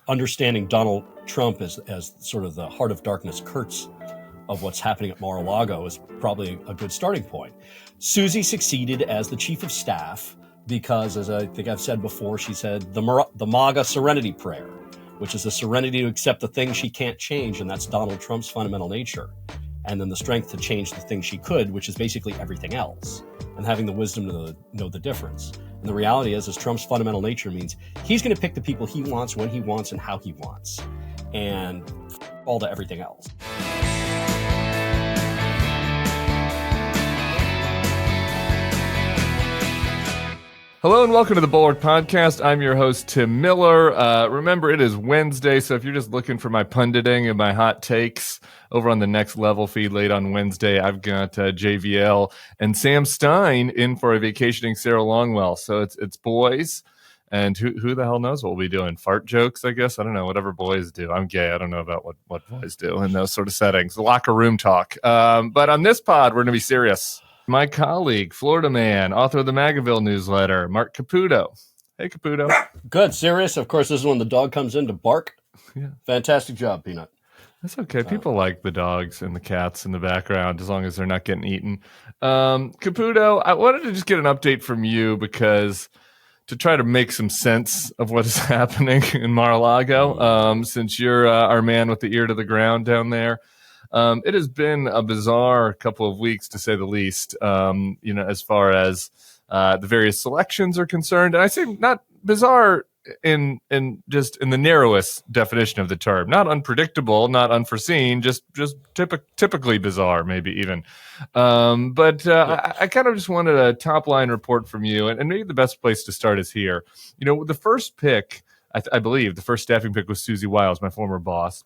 understanding Donald Trump as sort of the heart of darkness Kurtz of what's happening at Mar-a-Lago is probably a good starting point. Susie succeeded as the chief of staff because, as I think I've said before, she said the MAGA serenity prayer, which is the serenity to accept the thing she can't change, and that's Donald Trump's fundamental nature. And then the strength to change the thing she could, which is basically everything else, and having the wisdom to know the difference. And the reality is Trump's fundamental nature means he's going to pick the people he wants, when he wants, and how he wants, and all to everything else. Hello and welcome to the Bulwark Podcast. I'm your host, Tim Miller. Remember, it is Wednesday, so if you're just looking for my punditing and my hot takes over on the Next Level feed late on Wednesday, I've got JVL and Sam Stein in for a vacationing Sarah Longwell. So it's boys, and who the hell knows what we'll be doing? Fart jokes, I guess? I don't know, whatever boys do. I'm gay. I don't know about what boys do in those sort of settings. The locker room talk. But on this pod, we're going to be serious. My colleague, Florida man, author of the Magaville newsletter, Marc Caputo. Hey, Caputo. Good. Serious. Of course, this is when the dog comes in to bark. Yeah. Fantastic job, Peanut. That's okay. People like the dogs and the cats in the background as long as they're not getting eaten. Caputo, I wanted to just get an update from you because to try to make some sense of what is happening in Mar-a-Lago, since you're our man with the ear to the ground down there. It has been a bizarre couple of weeks, to say the least, as far as the various selections are concerned. And I say not bizarre in the narrowest definition of the term. Not unpredictable, not unforeseen, just typically bizarre, maybe even. I kind of just wanted a top-line report from you, and maybe the best place to start is here. The first pick, I believe, the first staffing pick was Susie Wiles, my former boss,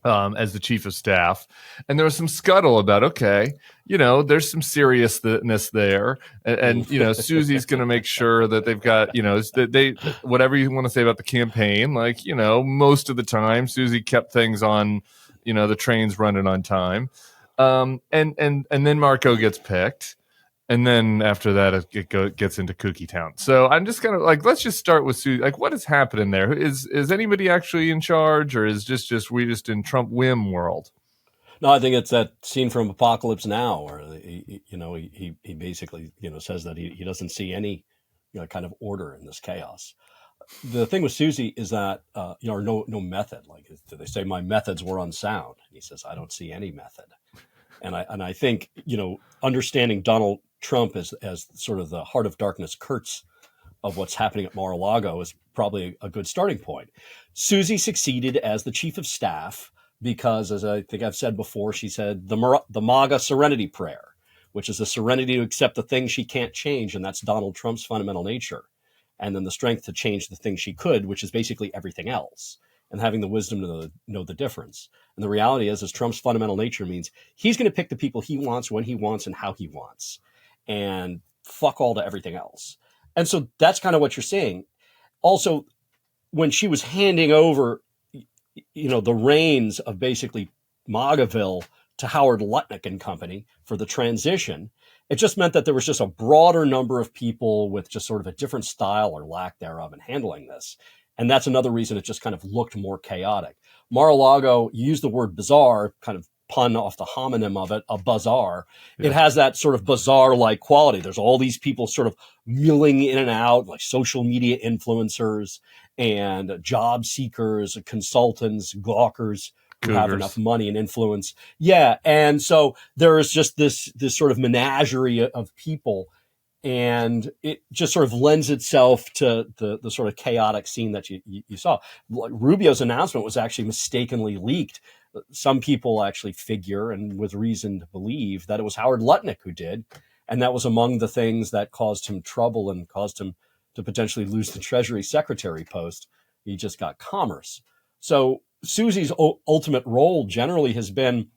as the chief of staff. And there was some scuttle about, okay, there's some seriousness there. And Susie's going to make sure that they've got, they whatever you want to say about the campaign, like, most of the time, Susie kept things on, the trains running on time. And then Marco gets picked. And then after that, it gets into Kooky Town. So I'm just kind of like, let's just start with Susie. Like, what is happening there? Is anybody actually in charge, or is we just in Trump whim world? No, I think it's that scene from Apocalypse Now where he basically says that he doesn't see any kind of order in this chaos. The thing with Susie is that no method. Like, they say my methods were unsound. He says I don't see any method, and I think understanding Donald Trump as sort of the heart of darkness Kurtz of what's happening at Mar-a-Lago is probably a good starting point. Susie succeeded as the chief of staff because, as I think I've said before, she said the MAGA serenity prayer, which is the serenity to accept the thing she can't change, and that's Donald Trump's fundamental nature, and then the strength to change the thing she could, which is basically everything else, and having the wisdom to know the difference. And the reality is Trump's fundamental nature means he's going to pick the people he wants, when he wants, and how he wants, and fuck all to everything else. And so that's kind of what you're seeing. Also, when she was handing over, the reins of basically Magaville to Howard Lutnick and company for the transition, it just meant that there was just a broader number of people with just sort of a different style or lack thereof in handling this. And that's another reason it just kind of looked more chaotic. Mar-a-Lago, you use the word bizarre, kind of pun off the homonym of it, a bazaar. Yeah. It has that sort of bazaar-like quality. There's all these people sort of milling in and out, like social media influencers and job seekers, consultants, gawkers who have enough money and influence. Yeah, and so there is just this sort of menagerie of people, and it just sort of lends itself to the sort of chaotic scene that you saw. Rubio's announcement was actually mistakenly leaked. Some people actually figure, and with reason to believe, that it was Howard Lutnick who did, and that was among the things that caused him trouble and caused him to potentially lose the Treasury secretary post. He just got commerce. So Susie's ultimate role generally has been,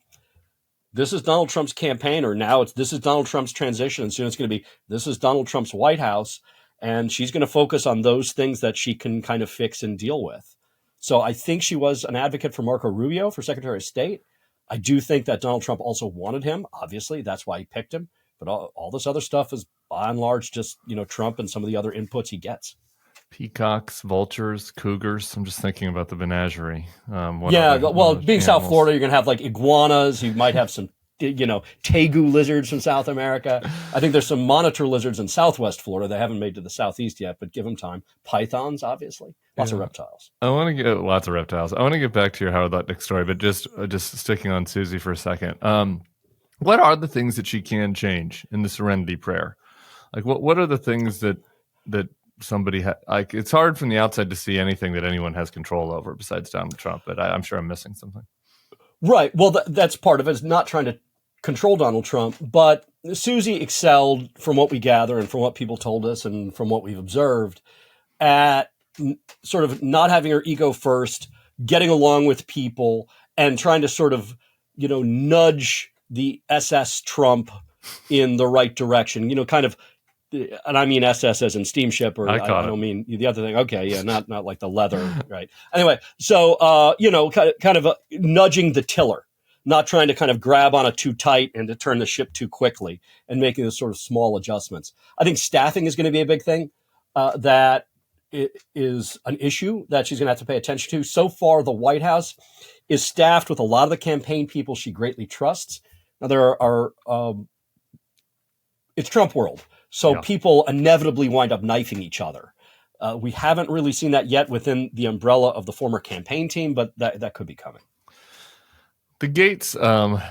this is Donald Trump's campaign, or now this is Donald Trump's transition, and soon it's going to be, this is Donald Trump's White House, and she's going to focus on those things that she can kind of fix and deal with. So I think she was an advocate for Marco Rubio for Secretary of State. I do think that Donald Trump also wanted him. Obviously, that's why he picked him. But all this other stuff is, by and large, just Trump and some of the other inputs he gets. Peacocks, vultures, cougars. I'm just thinking about the menagerie. Being South Florida, you're going to have like iguanas. You might have some, tegu lizards from South America. I think there's some monitor lizards in Southwest Florida. They haven't made to the Southeast yet, but give them time. Pythons, obviously. Lots of reptiles. I want to get lots of reptiles. I want to get back to your Howard Lutnick story, but just sticking on Susie for a second. What are the things that she can change in the Serenity Prayer? Like, what are the things that somebody like? It's hard from the outside to see anything that anyone has control over besides Donald Trump, but I'm sure I'm missing something. Right. Well, that's part of it. Is not trying to control Donald Trump, but Susie excelled, from what we gather and from what people told us and from what we've observed, at sort of not having her ego first, getting along with people, and trying to sort of, nudge the SS Trump in the right direction. Kind of, and I mean SS as in steamship, or I don't mean the other thing. Okay, yeah, not like the leather, right? Anyway, so kind of nudging the tiller, not trying to kind of grab on it too tight and to turn the ship too quickly, and making those sort of small adjustments. I think staffing is going to be a big thing that is an issue that she's going to have to pay attention to. So far, the White House is staffed with a lot of the campaign people she greatly trusts. Now there are it's Trump world. So people inevitably wind up knifing each other. We haven't really seen that yet within the umbrella of the former campaign team, but that could be coming. The Gaetz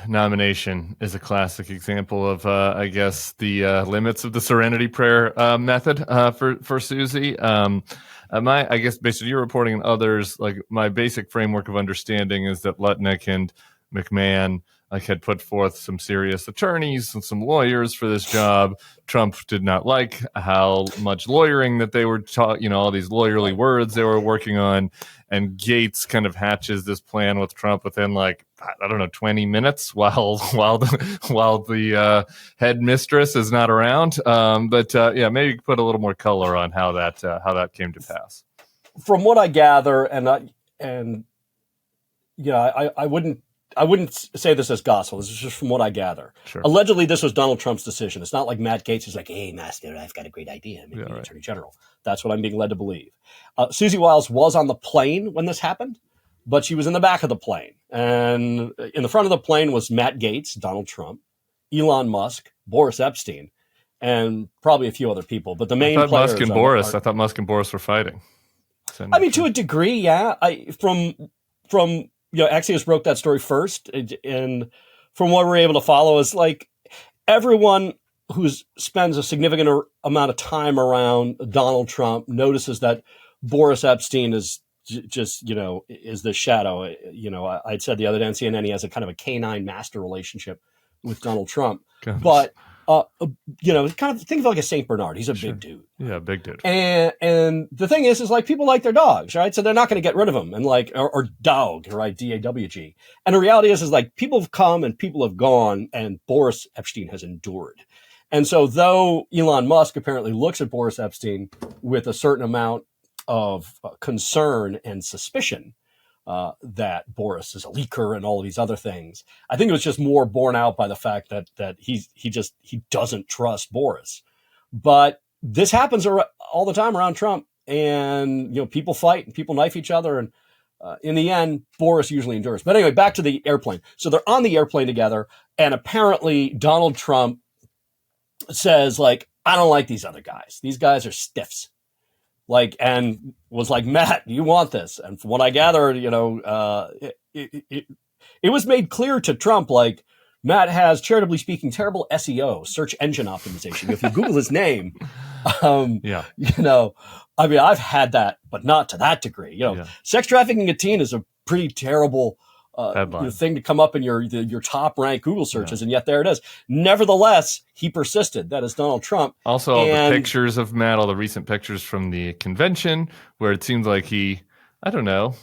nomination is a classic example of, I guess, the limits of the Serenity Prayer method for Susie. I guess, based on your reporting and others, like my basic framework of understanding is that Lutnick and McMahon had put forth some serious attorneys and some lawyers for this job. Trump did not like how much lawyering that they were taught, all these lawyerly words they were working on. And Gaetz kind of hatches this plan with Trump within 20 minutes while the head mistress is not around. Maybe put a little more color on how that came to pass. From what I gather, I wouldn't say this as gospel. This is just from what I gather. Sure. Allegedly, this was Donald Trump's decision. It's not like Matt Gaetz is like, "Hey, Master, I've got a great idea. Maybe Attorney General." That's what I'm being led to believe. Susie Wiles was on the plane when this happened, but she was in the back of the plane. And in the front of the plane was Matt Gaetz, Donald Trump, Elon Musk, Boris Epstein, and probably a few other people. But the main players... I thought Musk and Boris were fighting. To a degree, yeah. From Axios broke that story first, and from what we're able to follow is like everyone who spends a significant amount of time around Donald Trump notices that Boris Epstein is just, is the shadow. I'd said the other day on CNN, he has a kind of a canine master relationship with Donald Trump. Gosh. But, kind of think of like a St. Bernard. He's a big dude. Yeah, big dude. And the thing is like people like their dogs, right? So they're not going to get rid of him and or dog, right? DAWG. And the reality is like people have come and people have gone, and Boris Epstein has endured. And so though Elon Musk apparently looks at Boris Epstein with a certain amount of concern and suspicion that Boris is a leaker and all of these other things, I think it was just more borne out by the fact that he doesn't trust Boris. But this happens all the time around Trump, and people fight and people knife each other, and in the end, Boris usually endures. But anyway, back to the airplane. So they're on the airplane together, and apparently Donald Trump says, like, I don't like these other guys. These guys are stiffs. And was like, Matt, you want this? And from what I gathered, it was made clear to Trump, like, Matt has, charitably speaking, terrible SEO, search engine optimization. If you Google his name, I've had that, but not to that degree. Sex trafficking a teen is a pretty terrible thing to come up in your top ranked Google searches, and yet there it is. Nevertheless, he persisted. That is Donald Trump. Also, all the pictures of Matt, all the recent pictures from the convention, where it seems like he, I don't know,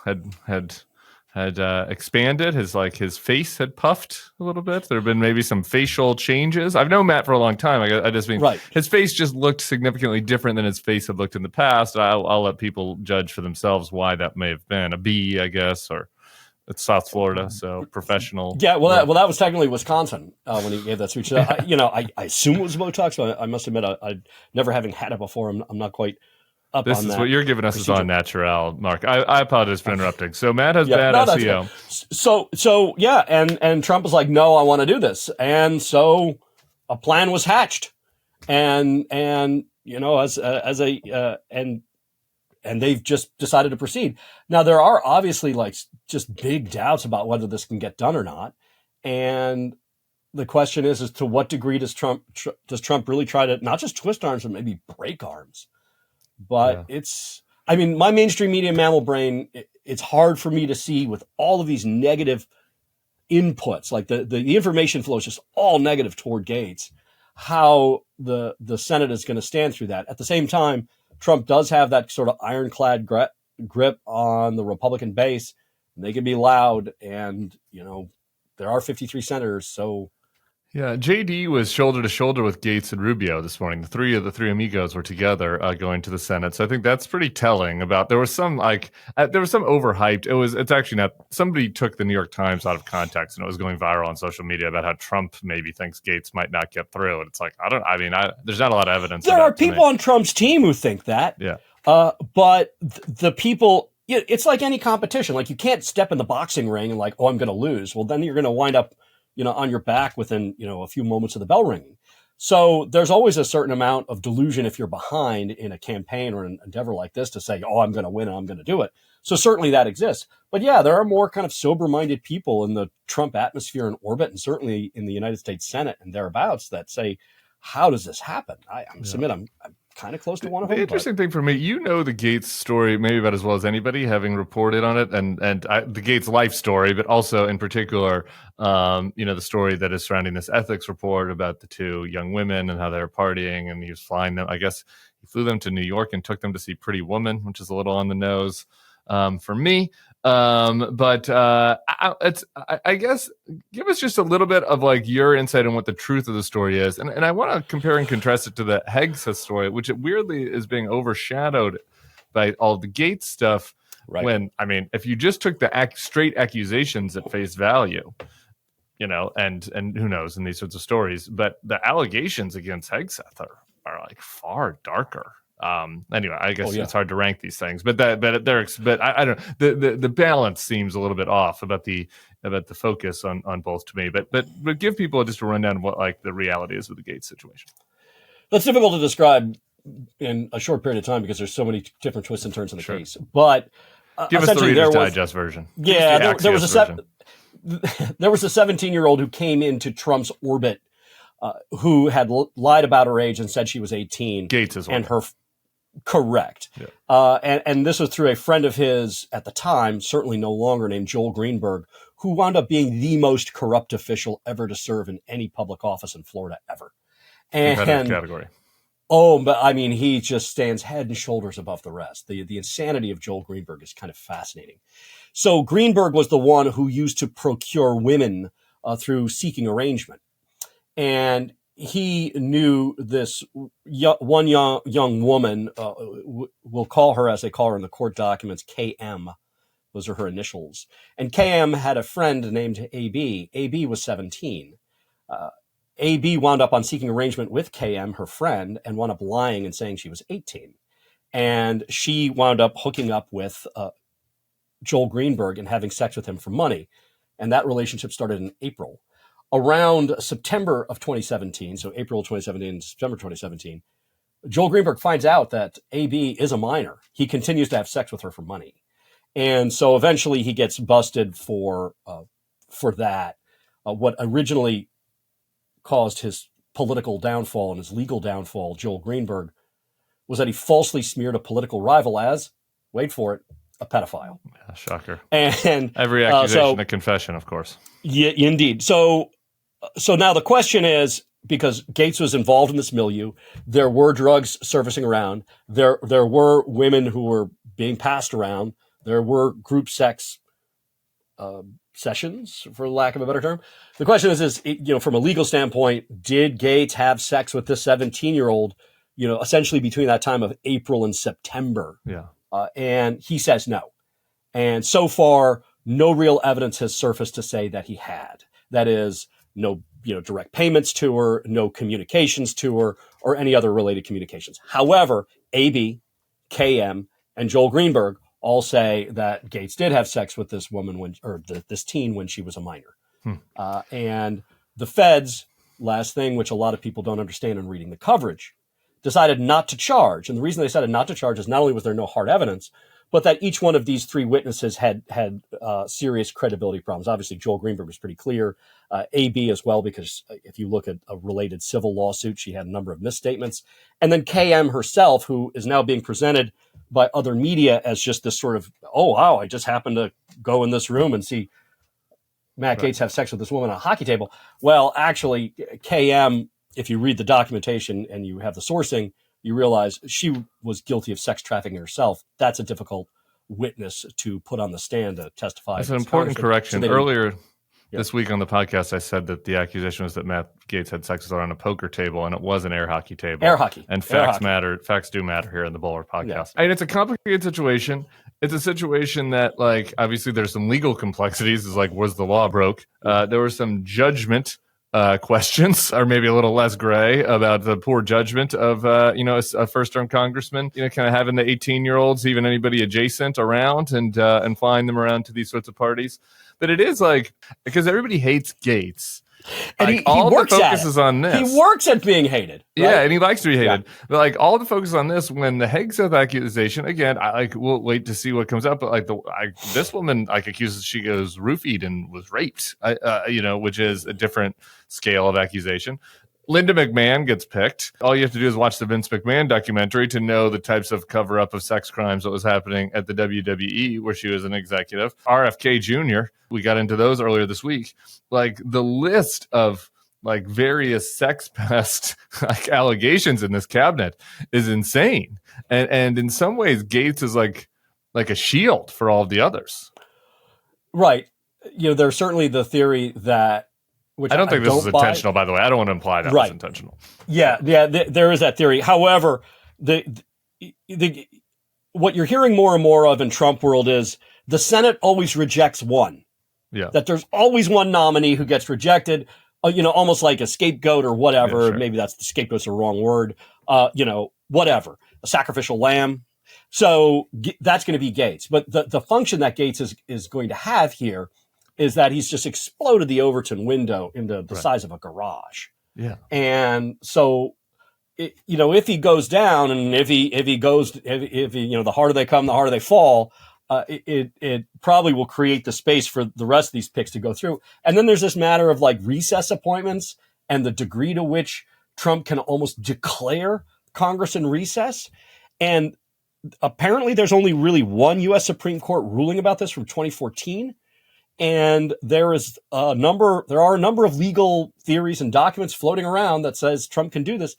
had expanded. His face had puffed a little bit. There have been maybe some facial changes. I've known Matt for a long time. I just mean, his face just looked significantly different than his face had looked in the past. I'll let people judge for themselves why that may have been. A B, I guess, or it's South Florida, so professional. Yeah, that was technically Wisconsin when he gave that speech. I assume it was Botox, but I must admit, I never having had it before, I'm not quite up This on is that what you're giving us is procedure. on natural, Mark. I apologize for interrupting. So Matt has Yeah, bad no, that's SEO. okay. So yeah, and Trump was like, no, I want to do this, and so a plan was hatched, and and they've just decided to proceed. Now there are obviously like just big doubts about whether this can get done or not, and the question is to what degree does Trump really try to not just twist arms but maybe break arms? But I mean, my mainstream media mammal brain, it's hard for me to see with all of these negative inputs, like the information flow is just all negative toward Gaetz, how the Senate is going to stand through that. At the same time, Trump does have that sort of ironclad grip on the Republican base, and they can be loud, and there are 53 senators, so. Yeah, JD was shoulder to shoulder with Gaetz and Rubio this morning. The three amigos were together going to the Senate. So I think that's pretty telling. There was some overhyped. It's actually not. Somebody took the New York Times out of context, and it was going viral on social media about how Trump maybe thinks Gaetz might not get through. And it's like there's not a lot of evidence. There are people on Trump's team who think that. Yeah. But the people, it's like any competition. Like you can't step in the boxing ring and like, oh, I'm going to lose. Well, then you're going to wind up on your back within, a few moments of the bell ringing. So there's always a certain amount of delusion if you're behind in a campaign or an endeavor like this to say, oh, I'm going to win and I'm going to do it. So certainly that exists. But yeah, there are more kind of sober-minded people in the Trump atmosphere and orbit, and certainly in the United States Senate and thereabouts that say, how does this happen? I'm kind of close to one of them. The interesting thing for me, the Gaetz story maybe about as well as anybody, having reported on it, and the Gaetz life story, but also in particular, the story that is surrounding this ethics report about the two young women and how they're partying, and he was flying them. I guess he flew them to New York and took them to see Pretty Woman, which is a little on the nose for me. But I guess give us just a little bit of like your insight on what the truth of the story is. And I want to compare and contrast it to the Hegseth story, which it weirdly is being overshadowed by all the Gaetz stuff. Right. When, if you just took the straight accusations at face value, and who knows in these sorts of stories, but the allegations against Hegseth are like far darker. Anyway, I guess it's hard to rank these things, but I don't know. The balance seems a little bit off about the focus on both to me. But give people just a rundown of what like the reality is with the Gaetz situation. That's difficult to describe in a short period of time because there's so many different twists and turns in the case. But give us the Reader's Digest version. Yeah, there was a 17-year-old who came into Trump's orbit who had lied about her age and said she was 18. Gaetz is one. And her. Correct. Yeah. And this was through a friend of his at the time, certainly no longer, named Joel Greenberg, who wound up being the most corrupt official ever to serve in any public office in Florida ever. And category. Oh, but I mean, he just stands head and shoulders above the rest. The insanity of Joel Greenberg is kind of fascinating. So Greenberg was the one who used to procure women through seeking arrangement. And he knew this young woman, we'll call her, as they call her in the court documents, KM. Those are her initials. And KM had a friend named AB. AB was 17. AB wound up on seeking arrangement with KM, her friend, and wound up lying and saying she was 18. And she wound up hooking up with Joel Greenberg and having sex with him for money. And that relationship started in April. Around September of 2017, so April 2017, September 2017, Joel Greenberg finds out that AB is a minor. He continues to have sex with her for money. And so eventually he gets busted for that. What originally caused his political downfall and his legal downfall, Joel Greenberg, was that he falsely smeared a political rival as, wait for it, a pedophile. Yeah, shocker. And every accusation a confession, of course. Yeah, indeed. So now the question is, because Gaetz was involved in this milieu, there were drugs surfacing around. There were women who were being passed around. There were group sex sessions, for lack of a better term. The question is, from a legal standpoint, did Gaetz have sex with this 17-year-old, essentially between that time of April and September? Yeah. And he says no. And so far, no real evidence has surfaced to say that he had. That is, no direct payments to her, no communications to her, or any other related communications. However, AB, KM, and Joel Greenberg all say that Gaetz did have sex with this woman this teen when she was a minor. And the feds, last thing, which a lot of people don't understand in reading the coverage, decided not to charge. And the reason they decided not to charge is not only was there no hard evidence, but that each one of these three witnesses had serious credibility problems. Obviously, Joel Greenberg was pretty clear. AB as well, because if you look at a related civil lawsuit, she had a number of misstatements. And then KM herself, who is now being presented by other media as just this sort of, oh, wow, I just happened to go in this room and see Matt Gaetz have sex with this woman on a hockey table. Well, actually, KM, if you read the documentation and you have the sourcing, you realize she was guilty of sex trafficking herself. That's a difficult witness to put on the stand to testify. That's an important correction. Earlier this week on the podcast, I said that the accusation was that Matt Gaetz had sex with her on a poker table, and it was an air hockey table. Air hockey. And facts matter. Facts do matter here in the Bulwark podcast. Yeah. And it's a complicated situation. It's a situation that, like, obviously there's some legal complexities. It's like, was the law broke? There were some judgment questions, or maybe a little less gray, about the poor judgment of a first-term congressman, kind of having the 18-year-olds, even anybody adjacent, around and flying them around to these sorts of parties. But it is like, because everybody hates Gaetz. And like, all the focus is on this. He works at being hated. Right? Yeah, and he likes to be hated. Yeah. But like, all the focus on this, when the Hague South accusation, again, we'll wait to see what comes up. But like, this woman accuses she goes roofied and was raped. Which is a different scale of accusation. Linda McMahon gets picked. All you have to do is watch the Vince McMahon documentary to know the types of cover-up of sex crimes that was happening at the WWE, where she was an executive. RFK Jr., we got into those earlier this week. Like, the list of like various sex pest like allegations in this cabinet is insane. And in some ways, Gaetz is like a shield for all of the others. Right. There's certainly the theory that, which I don't think this is intentional, by the way. I don't want to imply that was intentional. Yeah, there is that theory. However, what you're hearing more and more of in Trump world is the Senate always rejects one. Yeah. That there's always one nominee who gets rejected, almost like a scapegoat or whatever. Yeah, sure. Maybe that's the scapegoat's the wrong word. Whatever. A sacrificial lamb. So that's going to be Gaetz. But the function that Gaetz is going to have here is that he's just exploded the Overton window into the size of a garage. Yeah. And so, if he goes down, and if he the harder they come, the harder they fall, it probably will create the space for the rest of these picks to go through. And then there's this matter of like recess appointments and the degree to which Trump can almost declare Congress in recess. And apparently there's only really one U.S. Supreme Court ruling about this from 2014. And there are a number of legal theories and documents floating around that says Trump can do this.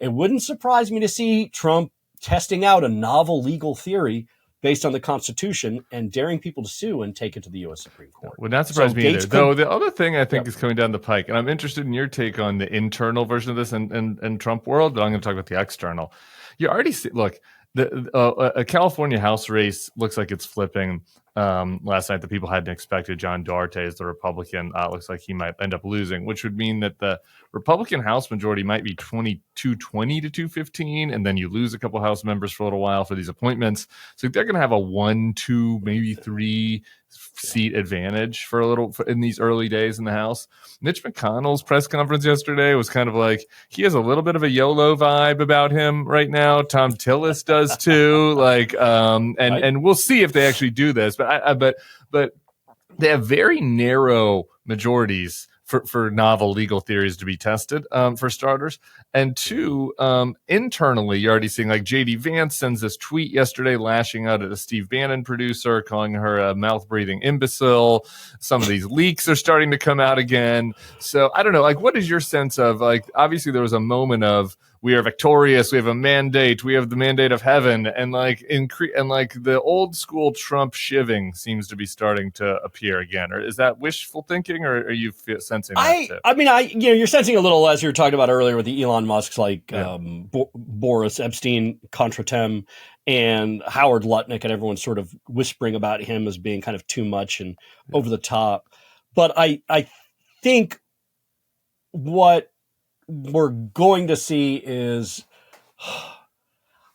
It wouldn't surprise me to see Trump testing out a novel legal theory based on the Constitution and daring people to sue and take it to the U.S. Supreme Court. Would not surprise me either. Though the other thing I think is coming down the pike, and I'm interested in your take on the internal version of this and Trump world, but I'm going to talk about the external. You already see, look, a California House race looks like it's flipping. Last night, the people hadn't expected John Duarte as the Republican. Looks like he might end up losing, which would mean that the Republican House majority might be 220 to 215, and then you lose a couple House members for a little while for these appointments. So they're going to have a 1, 2, maybe 3 seat advantage for a little in these early days in the House. Mitch McConnell's press conference yesterday was kind of like, he has a little bit of a YOLO vibe about him right now. Tom Tillis does too. And we'll see if they actually do this. But they have very narrow majorities for novel legal theories to be tested, for starters. And two, internally, you're already seeing, like, J.D. Vance sends this tweet yesterday lashing out at a Steve Bannon producer, calling her a mouth-breathing imbecile. Some of these leaks are starting to come out again. So I don't know, like, what is your sense of, like, obviously there was a moment of, we are victorious, we have a mandate, we have the mandate of heaven, and the old school Trump shiving seems to be starting to appear again. Or is that wishful thinking, or are you sensing that too? I mean, you're sensing a little, as you were talking about earlier with the Elon Musk's, like, Boris Epstein, Contretem, and Howard Lutnick, and everyone sort of whispering about him as being kind of too much and over the top. But I think what we're going to see is,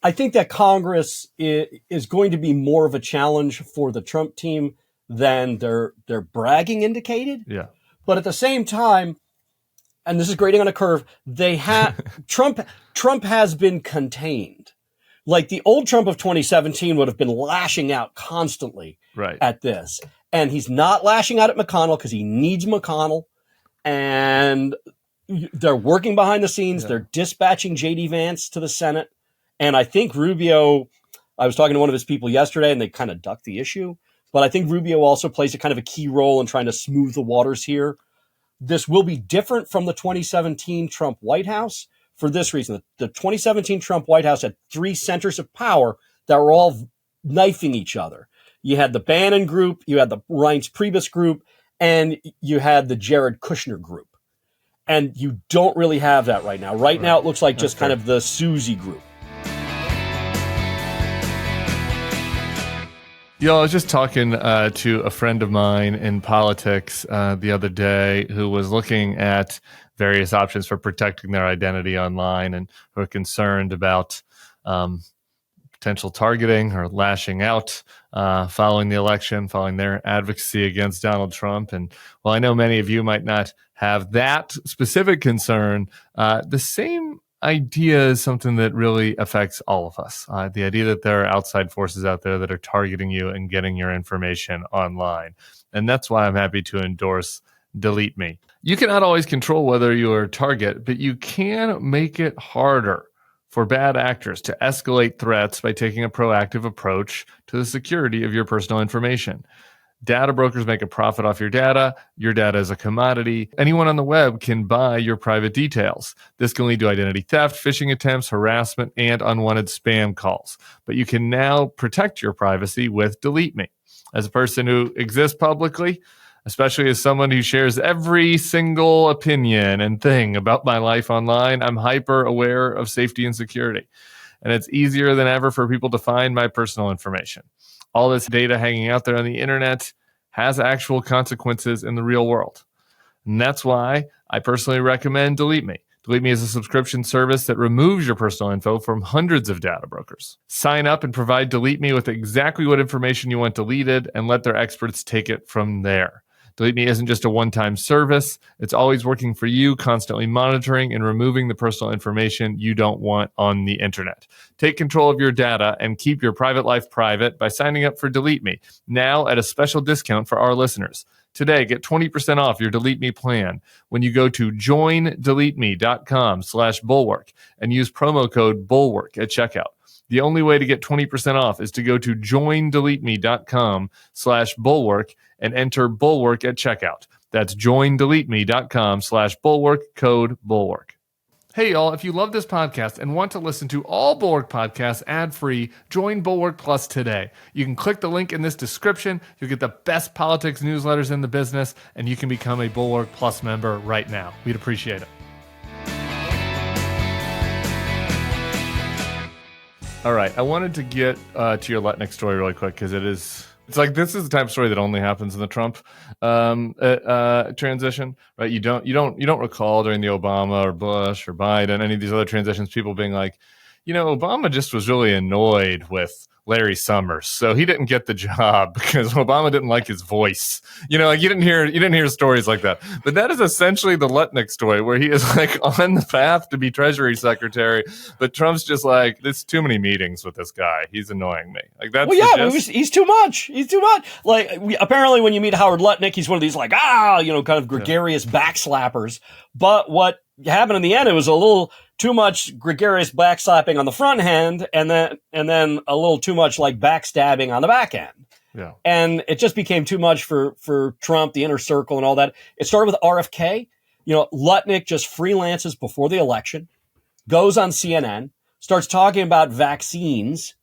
I think that Congress is going to be more of a challenge for the Trump team than their bragging indicated. Yeah. But at the same time, and this is grading on a curve, Trump has been contained. Like the old Trump of 2017 would have been lashing out constantly at this. And he's not lashing out at McConnell because he needs McConnell. And they're working behind the scenes. Yeah. They're dispatching J.D. Vance to the Senate. And I think Rubio, I was talking to one of his people yesterday and they kind of ducked the issue. But I think Rubio also plays a kind of a key role in trying to smooth the waters here. This will be different from the 2017 Trump White House for this reason. The 2017 Trump White House had 3 centers of power that were all knifing each other. You had the Bannon group, you had the Reince Priebus group, and you had the Jared Kushner group. And you don't really have that right now. Right now, it looks like just kind of the Susie group. I was just talking to a friend of mine in politics the other day who was looking at various options for protecting their identity online and who are concerned about potential targeting or lashing out following the election, following their advocacy against Donald Trump. And while I know many of you might not have that specific concern, the same idea is something that really affects all of us. The idea that there are outside forces out there that are targeting you and getting your information online. And that's why I'm happy to endorse DeleteMe. You cannot always control whether you're a target, but you can make it harder for bad actors to escalate threats by taking a proactive approach to the security of your personal information. Data brokers make a profit off your data. Your data is a commodity. Anyone on the web can buy your private details. This can lead to identity theft, phishing attempts, harassment, and unwanted spam calls. But you can now protect your privacy with DeleteMe. As a person who exists publicly, especially as someone who shares every single opinion and thing about my life online, I'm hyper aware of safety and security. And it's easier than ever for people to find my personal information. All this data hanging out there on the internet has actual consequences in the real world. And that's why I personally recommend DeleteMe. DeleteMe is a subscription service that removes your personal info from hundreds of data brokers. Sign up and provide DeleteMe with exactly what information you want deleted and let their experts take it from there. DeleteMe isn't just a one-time service. It's always working for you, constantly monitoring and removing the personal information you don't want on the internet. Take control of your data and keep your private life private by signing up for DeleteMe, now at a special discount for our listeners. Today, get 20% off your DeleteMe plan when you go to joindeleteme.com/bulwark and use promo code BULWARK at checkout. The only way to get 20% off is to go to joindeleteme.com/bulwark and enter Bulwark at checkout. That's joindeleteme.com/bulwark, code BULWARK. Hey, y'all, if you love this podcast and want to listen to all Bulwark podcasts ad-free, join Bulwark Plus today. You can click the link in this description. You'll get the best politics newsletters in the business, and you can become a Bulwark Plus member right now. We'd appreciate it. All right, I wanted to get to your Lutnick story really quick because it's like this is the type of story that only happens in the Trump transition, right? You don't recall during the Obama or Bush or Biden, any of these other transitions, people being like, Obama just was really annoyed with Larry Summers, so he didn't get the job because Obama didn't like his voice. You didn't hear stories like that. But that is essentially the Lutnick story, where he is like on the path to be Treasury Secretary, but Trump's just like, there's too many meetings with this guy. He's annoying me. Like that's he's too much. He's too much. Like apparently, when you meet Howard Lutnick, he's one of these like kind of gregarious backslappers. But what happened in the end, it was a little too much gregarious backslapping on the front end, and then a little too much like backstabbing on the back end. Yeah. And it just became too much for Trump, the inner circle, and all that. It started with RFK. Lutnick just freelances before the election, goes on CNN, starts talking about vaccines.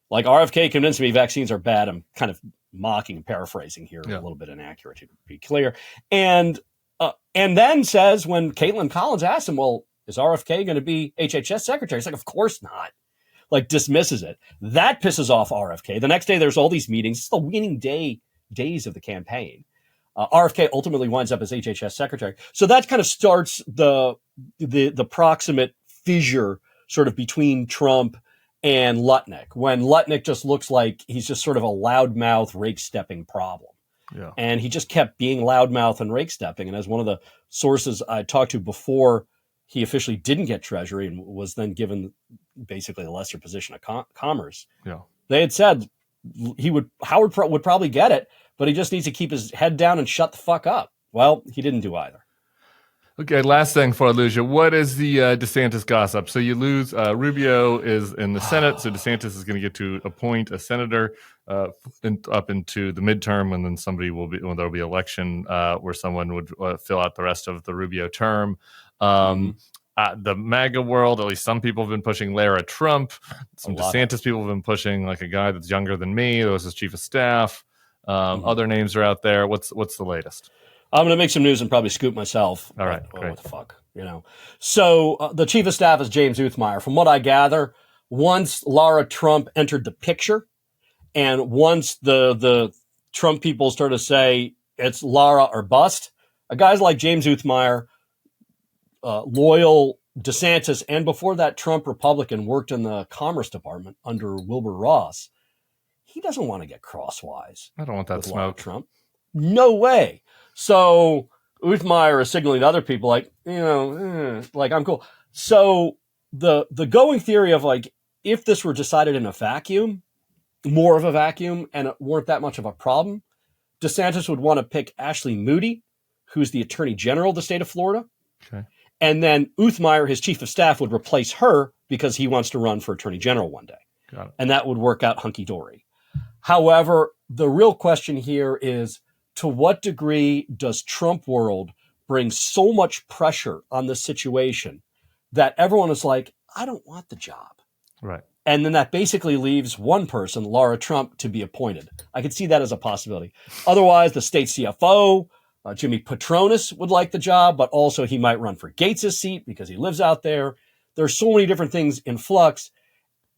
Like RFK convinced me vaccines are bad. I'm kind of mocking and paraphrasing here, a little bit inaccurate to be clear. And then says, when Caitlin Collins asked him, well, is RFK going to be HHS secretary? He's like, of course not. Like, dismisses it. That pisses off RFK. The next day, there's all these meetings. It's the winning days of the campaign. RFK ultimately winds up as HHS secretary. So that kind of starts the proximate fissure sort of between Trump and Lutnick, when Lutnick just looks like he's just sort of a loudmouth rake-stepping problem. Yeah. And he just kept being loudmouth and rake-stepping. And as one of the sources I talked to before he officially didn't get Treasury and was then given basically a lesser position of Commerce, they had said Howard would probably get it, but he just needs to keep his head down and shut the fuck up. Well, he didn't do either. Okay, last thing before I lose you. What is the DeSantis gossip? So you lose, Rubio is in the Senate, so DeSantis is going to get to appoint a senator up into the midterm, and then there'll be election where someone would fill out the rest of the Rubio term. The MAGA world, at least some people have been pushing Lara Trump. Some DeSantis people have been pushing like a guy that's younger than me, that was his chief of staff. Other names are out there. What's the latest? I'm going to make some news and probably scoop myself. All right, great. What the fuck, So the chief of staff is James Uthmeier. From what I gather, once Lara Trump entered the picture, and once the Trump people started to say it's Lara or bust, guys like James Uthmeier, loyal DeSantis, and before that Trump Republican, worked in the Commerce Department under Wilbur Ross. He doesn't want to get crosswise. I don't want that smoke. Trump. No way. So Uthmeier is signaling to other people like, like I'm cool. So the going theory of like, if this were decided in a vacuum, more of a vacuum, and it weren't that much of a problem, DeSantis would want to pick Ashley Moody, who's the Attorney General of the state of Florida. Okay. And then Uthmeier, his chief of staff, would replace her because he wants to run for Attorney General one day. Got it. And that would work out hunky-dory. However, the real question here is, to what degree does Trumpworld bring so much pressure on the situation that everyone is like, I don't want the job. Right. And then that basically leaves one person, Lara Trump, to be appointed. I could see that as a possibility. Otherwise, the state CFO, Jimmy Patronis, would like the job, but also he might run for Gaetz' seat because he lives out there. There's so many different things in flux.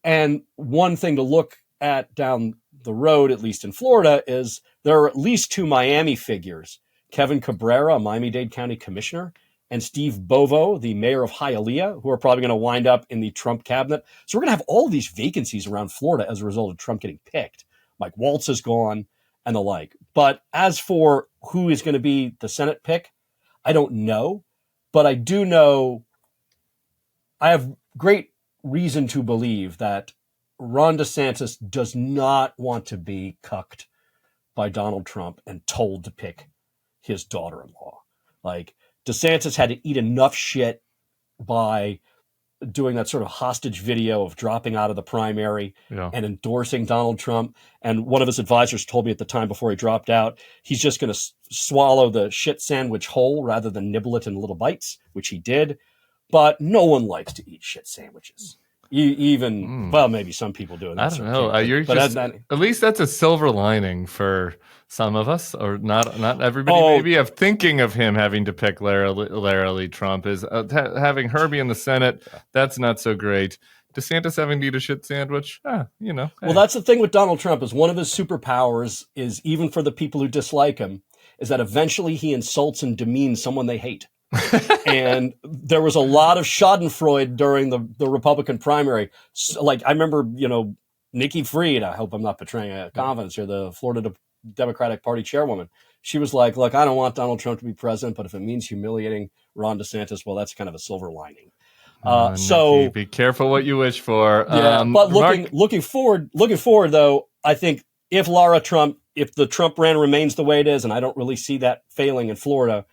And one thing to look at down the road, at least in Florida, is there are at least two Miami figures, Kevin Cabrera, a Miami-Dade County commissioner, and Steve Bovo, the mayor of Hialeah, who are probably going to wind up in the Trump cabinet. So we're going to have all these vacancies around Florida as a result of Trump getting picked. Mike Waltz is gone and the like. But as for who is going to be the Senate pick, I don't know. But I do know, I have great reason to believe that Ron DeSantis does not want to be cucked by Donald Trump and told to pick his daughter-in-law. Like, DeSantis had to eat enough shit by doing that sort of hostage video of dropping out of the primary and endorsing Donald Trump. And one of his advisors told me at the time before he dropped out, he's just going to swallow the shit sandwich whole rather than nibble it in little bites, which he did. But no one likes to eat shit sandwiches. Well, maybe some people do. I don't know. At least that's a silver lining for some of us, or not everybody. Maybe of thinking of him having to pick Lara Lee Trump is having Herbie in the Senate. That's not so great. DeSantis having to eat a shit sandwich. Hey. Well, that's the thing with Donald Trump is one of his superpowers is, even for the people who dislike him, is that eventually he insults and demeans someone they hate. And there was a lot of schadenfreude during the Republican primary. So, like, I remember, Nikki Fried, I hope I'm not betraying confidence here, the Florida Democratic Party chairwoman. She was like, look, I don't want Donald Trump to be president, but if it means humiliating Ron DeSantis, well, that's kind of a silver lining. So Nikki, be careful what you wish for. Yeah, but looking forward though, I think if the Trump brand remains the way it is, and I don't really see that failing in Florida,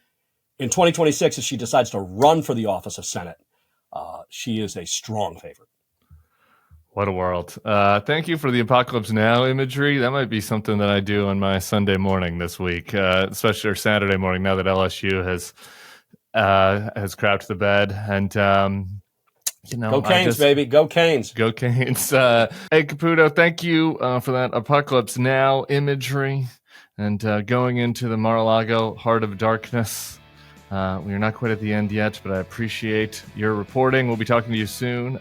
in 2026, if she decides to run for the office of Senate, she is a strong favorite. What a world. Thank you for the Apocalypse Now imagery. That might be something that I do on my Sunday morning this week, especially or Saturday morning, now that LSU has crapped the bed. And, go Canes, baby. Go Canes. Go Canes. Hey, Caputo, thank you for that Apocalypse Now imagery. And going into the Mar-a-Lago Heart of Darkness. We are not quite at the end yet, but I appreciate your reporting. We'll be talking to you soon.